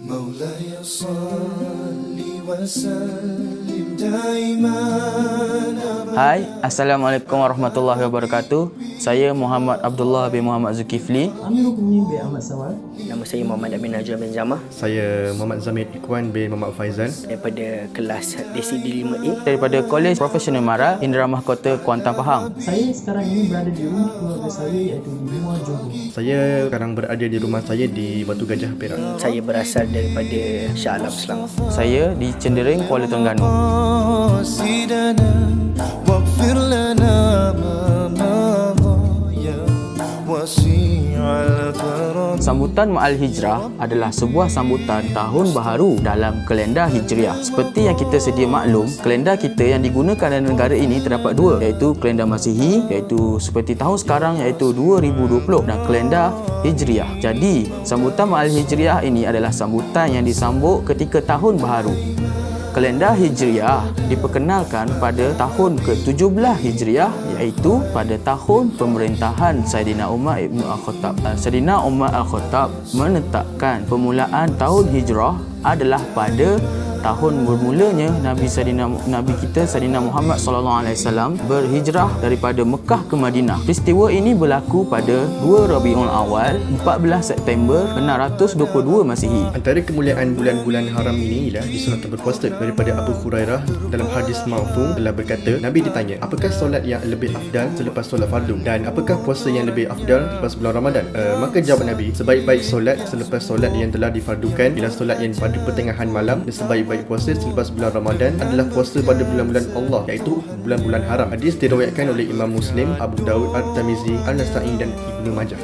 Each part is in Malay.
مولاي صل وسلم دائما أبدا. Hai, Assalamualaikum warahmatullahi wabarakatuh. Saya Muhammad Abdullah bin Muhammad Zulkifli. Amirul Mukminin bin Ahmad Sawal. Nama saya Muhammad Amin Najwa bin Zamah Saya Muhammad Zamid Ikhwan bin Muhammad Faizan daripada kelas DCD 5A. Daripada Kolej Profesional Mara, Indra Mahkota, Kuantan, Pahang. Saya sekarang ini berada di rumah keluarga saya iaitu di Muar Johor. Saya sekarang berada di rumah saya di Batu Gajah, Perak. Saya berasal daripada Shah Alam, Selangor. Saya di Cendering, Kuala Terengganu. قاصدنا واغفر لنا ما مضى يا وسيع الكرم. Sambutan Ma'al Hijrah adalah sebuah sambutan tahun baharu dalam kalender Hijriah. Seperti yang kita sedia maklum, kalender kita yang digunakan dalam negara ini terdapat dua, iaitu kalender Masihi, iaitu seperti tahun sekarang iaitu 2020, dan kalender Hijriah. Jadi, sambutan Ma'al Hijriah ini adalah sambutan yang disambut ketika tahun baharu. Kalender Hijriah diperkenalkan pada tahun ke-17 Hijriah, iaitu pada tahun pemerintahan Saidina Umar Ibn Al-Khattab. Saidina Umar Al-Khattab menetapkan permulaan tahun Hijrah adalah pada tahun bermulanya Nabi kita Saidina Muhammad SAW berhijrah daripada Mekah ke Madinah. Peristiwa ini berlaku pada 2 Rabiul Awal 14 September 622 Masihi. Antara kemuliaan bulan-bulan haram ini ialah disunatkan berpuasa. Daripada Abu Hurairah dalam hadis ma'fum telah berkata, Nabi ditanya, apakah solat yang lebih afdal selepas solat fardu, dan apakah puasa yang lebih afdal selepas bulan Ramadan? Maka jawab Nabi, sebaik-baik solat selepas solat yang telah difardukan ialah solat yang pada pertengahan malam, dan sebaik-baik puasa selepas bulan Ramadan adalah puasa pada bulan-bulan Allah, iaitu bulan-bulan haram. Hadis diriwayatkan oleh Imam Muslim, Abu Daud, At-Tirmizi, An-Nasa'i dan Ibnu Majah.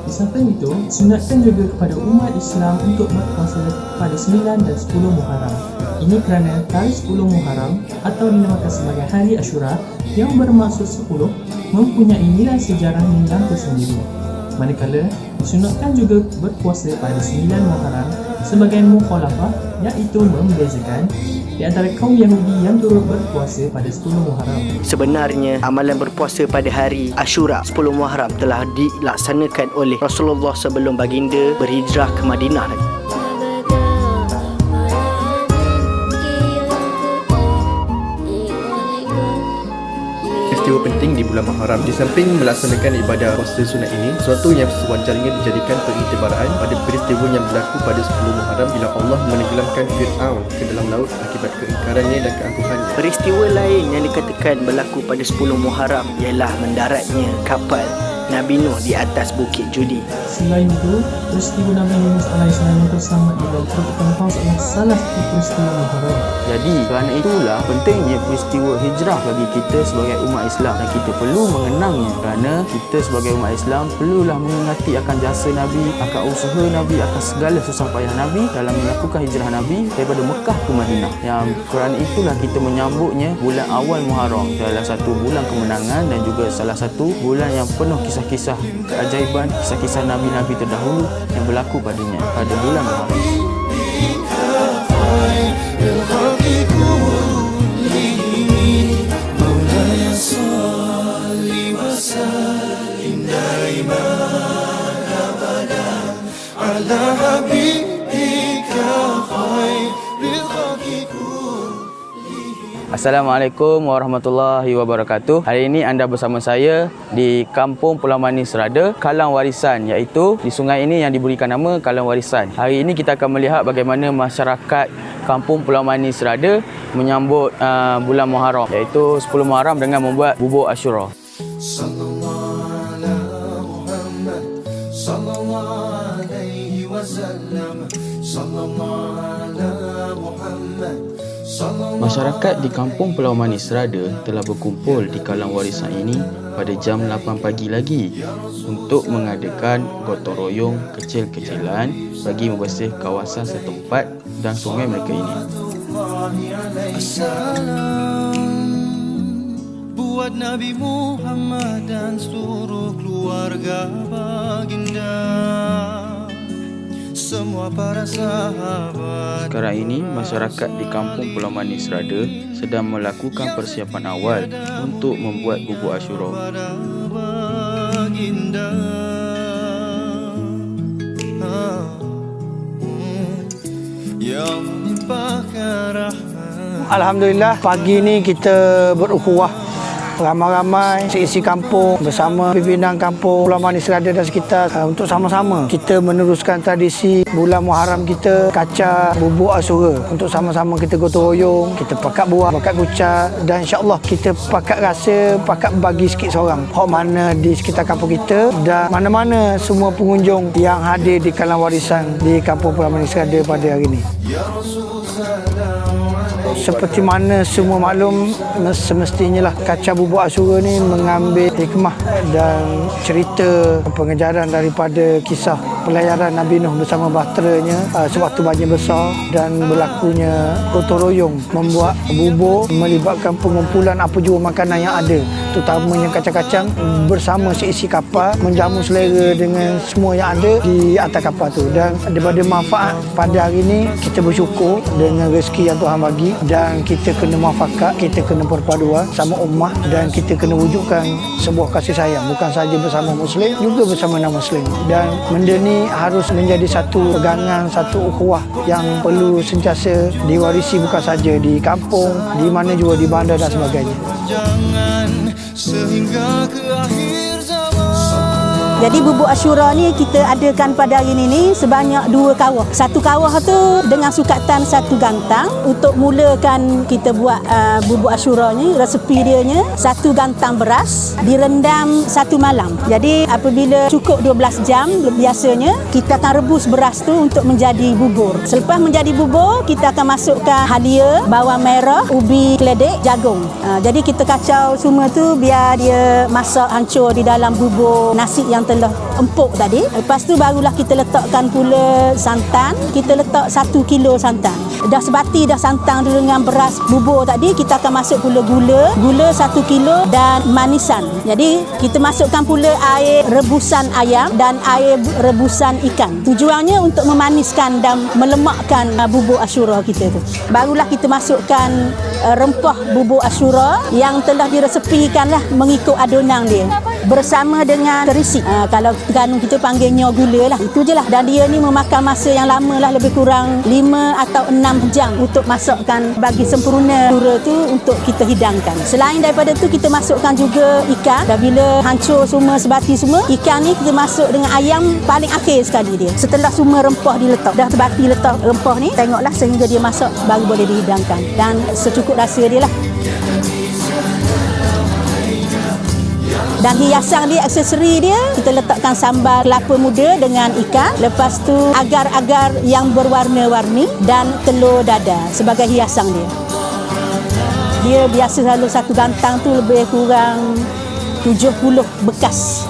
Di samping itu, sunatkan juga kepada umat Islam untuk berpuasa pada 9 dan 10 Muharram. Ini kerana tarikh 10 Muharram atau dinamakan sebagai Hari Ashura yang bermaksud 10 mempunyai nilai sejarah yang tersendiri. Manakala disunatkan juga berpuasa pada 9 Muharram sebagai mukhalafah, iaitu membezakan di antara kaum Yahudi yang turut berpuasa pada 10 Muharram. Sebenarnya amalan berpuasa pada hari Ashura 10 Muharram telah dilaksanakan oleh Rasulullah sebelum baginda berhijrah ke Madinah. Peristiwa penting di bulan Muharram. Di samping melaksanakan ibadah puasa sunat ini, suatu yang sewajarnya dijadikan pengiktibaran pada peristiwa yang berlaku pada 10 Muharram bila Allah menenggelamkan Fir'aun ke dalam laut akibat keingkarannya dan keangkuhannya. Peristiwa lain yang dikatakan berlaku pada 10 Muharram ialah mendaratnya kapal Nabi Nuh di atas Bukit Judi. Selain itu, peristiwa Nabi Yunus AS yang terselamat di dalam perut ikan paus adalah salah satu peristiwa Muharram. Jadi, kerana itulah pentingnya peristiwa hijrah bagi kita sebagai umat Islam, dan kita perlu mengenangnya kerana kita sebagai umat Islam perlulah mengingati akan jasa Nabi, akan usaha Nabi, akan segala susah payah Nabi dalam melakukan hijrah Nabi daripada Mekah ke Madinah. Yang kerana itulah kita menyambutnya bulan awal Muharram, salah satu bulan kemenangan dan juga salah satu bulan yang penuh kisah-kisah keajaiban, kisah-kisah Nabi-Nabi terdahulu yang berlaku padanya pada bulan Muharram. Assalamualaikum warahmatullahi wabarakatuh. Hari ini anda bersama saya di Kampung Pulau Manis Serada, Kalang Warisan, iaitu di sungai ini yang diberikan nama Kalang Warisan. Hari ini kita akan melihat bagaimana masyarakat Kampung Pulau Manis Serada menyambut bulan Muharram, iaitu 10 Muharram dengan membuat bubur Ashura. Masyarakat di Kampung Pulau Manis Serada telah berkumpul di Kalang Warisan ini pada jam 8 pagi lagi untuk mengadakan gotong royong kecil-kecilan bagi membersih kawasan setempat dan sungai mereka ini. Buat Nabi Muhammad dan seluruh keluarga baginda, semua para sahabat. Sekarang ini, masyarakat di Kampung Pulau Manis Serada sedang melakukan persiapan awal untuk membuat bubur Ashura. yang menimpakan rahmat. Alhamdulillah pagi ni kita berukhuwah ramai-ramai seisi kampung bersama pimpinan kampung Pulau Manis Serada dan sekitar untuk sama-sama kita meneruskan tradisi bulan Muharram kita kacar bubuk Ashura untuk sama-sama kita gotong royong, kita pakat buah, pakat kucar dan insya-Allah kita pakat rasa, pakat bagi sikit seorang hok mana di sekitar kampung kita dan mana-mana semua pengunjung yang hadir di kalang warisan di kampung Pulau Manis Serada pada hari ini. Seperti mana semua maklum, semestinya lah kacar bubuk Ashura ni mengambil hikmah dan cerita pengejaran daripada kisah pelayaran Nabi Nuh bersama bahteranya sewaktu banjir besar dan berlakunya gotong royong membuat bubuk melibatkan pengumpulan apa jua makanan yang ada, terutamanya kacang-kacang bersama seisi kapal menjamu selera dengan semua yang ada di atas kapal tu. Dan daripada manfaat pada hari ini kita bersyukur dengan rezeki yang Tuhan bagi dan kita kena muafakat, kita kena perpaduan sama ummah dan kita kena wujudkan sebuah kasih sayang bukan sahaja bersama Muslim juga bersama non-Muslim. Dan benda ni harus menjadi satu pegangan, satu ukhuwah yang perlu sentiasa diwarisi bukan saja di kampung, di mana juga di bandar dan sebagainya. Jangan sehingga ke akhir zaman. Jadi bubuk Ashura ni kita adakan pada hari ini sebanyak 2 kawah. Satu kawah tu dengan sukatan 1 gantang. Untuk mulakan kita buat bubuk Ashura ni, resepi dia nya 1 gantang beras direndam 1 malam. Jadi apabila cukup 12 jam biasanya kita akan rebus beras tu untuk menjadi bubur. Selepas menjadi bubur kita akan masukkan halia, bawang merah, ubi, keledek, jagung. Jadi kita kacau semua tu biar dia masak hancur di dalam bubur nasi yang telah empuk tadi. Lepas tu barulah kita letakkan pula santan. Kita letak 1 kilo santan. Dah sebati dah santan dengan beras bubur tadi, kita akan masuk pula gula 1 kilo dan manisan. Jadi kita masukkan pula air rebusan ayam dan air rebusan ikan. Tujuannya untuk memaniskan dan melemakkan bubur Ashura kita tu. Barulah kita masukkan rempah bubur Ashura yang telah diresepikan lah mengikut adunan dia bersama dengan terisi. Kalau Terengganu kita panggilnya gula lah. Itu je lah. Dan dia ni memakan masa yang lama lah, lebih kurang 5 atau 6 jam untuk masakkan bagi sempurna Ashura tu untuk kita hidangkan. Selain daripada tu kita masukkan juga ikan. Dan bila hancur semua sebati semua, ikan ni kita masuk dengan ayam paling akhir sekali dia. Setelah semua rempah diletak, dah sebati letak rempah ni, tengoklah sehingga dia masak baru boleh dihidangkan. Dan secukup rasa dia lah. Dan hiasan dia, aksesori dia, kita letakkan sambal kelapa muda dengan ikan. Lepas tu agar-agar yang berwarna-warni dan telur dadar sebagai hiasan dia. Dia biasa selalu 1 gantang tu lebih kurang 70 bekas.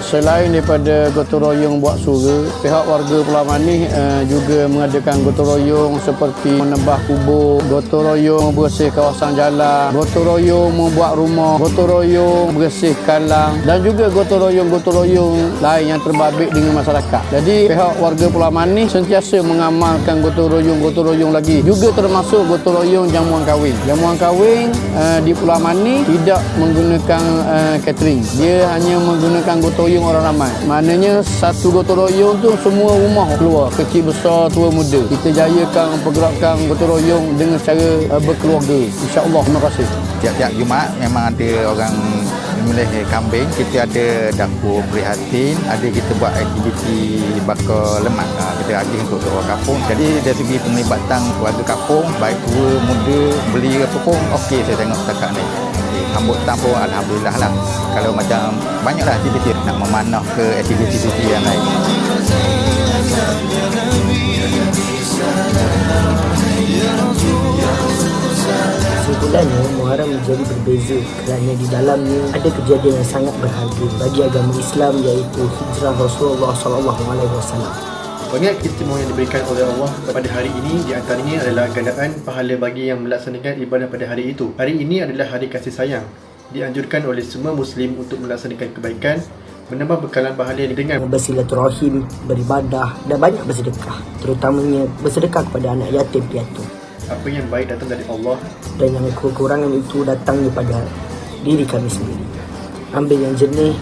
Selain daripada gotong royong buat sura, pihak warga Pulau Manis juga mengadakan gotong royong seperti menebah kubur, gotong royong membersih kawasan jalan, gotong royong membuat rumah, gotong royong bersih kalang dan juga gotong royong lain yang terbabit dengan masyarakat. Jadi pihak warga Pulau Manis sentiasa mengamalkan gotong royong lagi, juga termasuk gotong royong jamuan kahwin. Jamuan kahwin di Pulau Manis tidak menggunakan catering. Dia hanya menggunakan gotong royong orang ramai. Maknanya satu gotong royong tu semua rumah keluar, kecil besar tua muda. Kita jayakan pergerakan gotong royong dengan cara berkeluarga. InsyaAllah. Terima kasih. Tiap-tiap Jumaat memang ada orang menyembelih kambing. Kita ada dapur prihatin, ada kita buat aktiviti bakar lemak. Kita hadir untuk orang kampung. Jadi dari segi penglibatan warga kampung, baik tua muda, beli apa pun okey saya tengok setakat ni. Sambutan pun alhamdulillah lah. Kalau macam banyaklah aktiviti nak memanah ke aktiviti yang lain. Sebenarnya Muharram menjadi berbeza kerana di dalamnya ada kejadian yang sangat berharga bagi agama Islam, iaitu hijrah Rasulullah SAW. Banyak keistimewaan yang diberikan oleh Allah pada hari ini, di antaranya adalah gandaan pahala bagi yang melaksanakan ibadah pada hari itu. Hari ini adalah hari kasih sayang. Dianjurkan oleh semua Muslim untuk melaksanakan kebaikan menambah bekalan pahala ini dengan bersilaturahim, beribadah dan banyak bersedekah, terutamanya bersedekah kepada anak yatim piatu. apa yang baik datang dari Allah Dan yang kekurangan itu datang daripada diri kami sendiri. Ambil yang jernih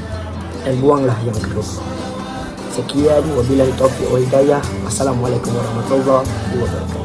dan buanglah yang keruh. Sekian, wabillahi taufiq wal hidayah. Assalamualaikum warahmatullahi wabarakatuh.